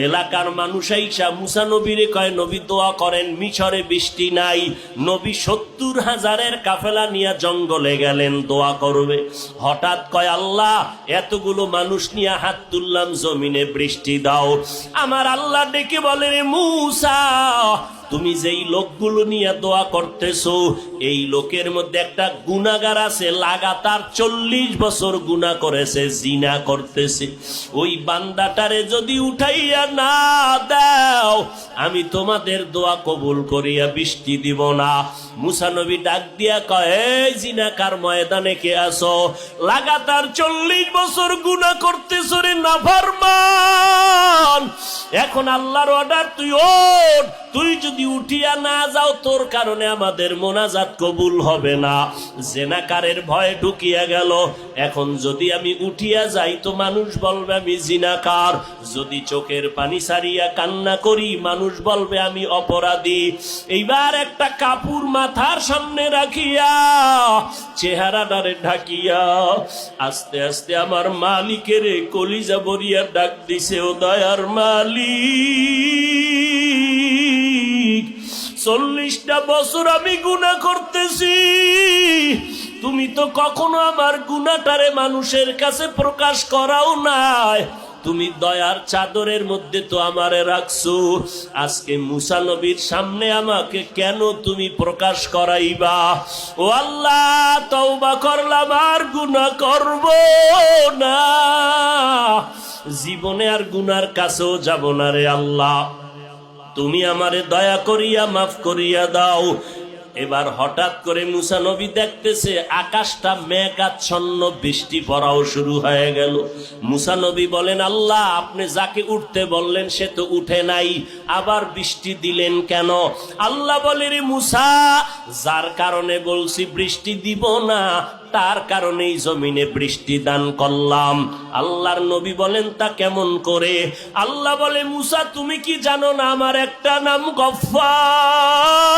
এলাকার মানুষ আইসা মুসা নবীরে কয়, নবী দোয়া করেন, মিশরে বৃষ্টি নাই। নবী 70,000 কাফেলা নিয়ে জঙ্গলে গেলেন দোয়া করবে। হঠাৎ কয়, আল্লাহ এতগুলো মানুষ নিয়ে হাত তুললাম, জমিনে বৃষ্টি দাও। আমার আল্লাহ ডেকে বলে, রে মুসা, তুমি যেই লোকগুলো নিয়ে দোয়া করতেছো, এই লোকের মধ্যে একটা গুনাহগার আছে, লাগাতার 40 বছর গুনাহ করেছে, জিনা করতেছে। ওই বান্দাটারে যদি উঠাইয়া না দাও, আমি তোমাদের দোয়া কবুল করিয়া বৃষ্টি দিব না। মুসা নবী ডাক দিয়া কয়, এই জিনাকার ময়দানে কে আসো? লাগাতার 40 বছর গুনাহ করতেছো রে নাফরমান। এখন আল্লাহর অর্ডার, তুই ওঠ। তুই যদি উঠিয়া না যাও, তোর কারণে আমাদের মোনাজাত কবুল হবে না। জিনাকারের ভয় ঢুকিয়া গেল। এখন যদি আমি উঠিয়া যাই তো মানুষ বলবে আমি জিনাকার, যদি চোখের পানি সারিয়া কান্না করি মানুষ বলবে আমি অপরাধী। এইবার একটা কাপড় মাথার সামনে রাখিয়া চেহারাটারে ঢাকিয়া আস্তে আস্তে আমার মালিকের কলিজা ভরিয়া ডাক দিছে, ও দয়ার মালিক, 40টা বছর আমি গুনাহ করতেছি, তুমি তো কখনো আমার গুনাহটারে মানুষের কাছে প্রকাশ করাও নাই। তুমি দয়ার চাদরের মধ্যে তো আমারে রাখছো, আজকে মুসা নবীর সামনে আমাকে কেন তুমি প্রকাশ করাইবা? ও আল্লাহ, তওবা করলাম, আর গুনাহ করব না, জীবনে আর গুনার কাছেও যাব না রে আল্লাহ, তুমি আমারে দয়া করিয়া মাফ করিয়া দাও। এবার হঠাৎ করে মুসা নবী দেখতেছে আকাশটা মেঘাচ্ছন্ন, বৃষ্টি পড়াও শুরু হয়ে গেল। মুসা নবী বলেন, আল্লাহ আপনি যাকে উঠতে বললেন সে তো উঠে নাই, আবার বৃষ্টি দিলেন কেন? আল্লাহ বলে, রে মুসা, যার কারণে বলছি বৃষ্টি দিব না, তার কারণেই জমিনে বৃষ্টি দান করলাম। আল্লাহর নবী বলেন, তা কেমন করে? আল্লাহ বলে, মুসা তুমি কি জানো না আমার একটা নাম গফফার,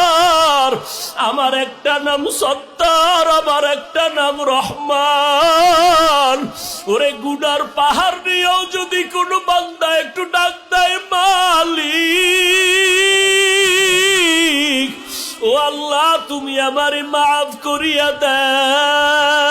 আমার একটা নাম সত্তার, আমার একটা নাম রহমান। ওরে গুনার পাহাড় নিয়েও যদি কোনো বান্দা একটু ডাক দেয় মালিক, ও আল্লাহ তুমি আমারে মাফ করিয়া দাও।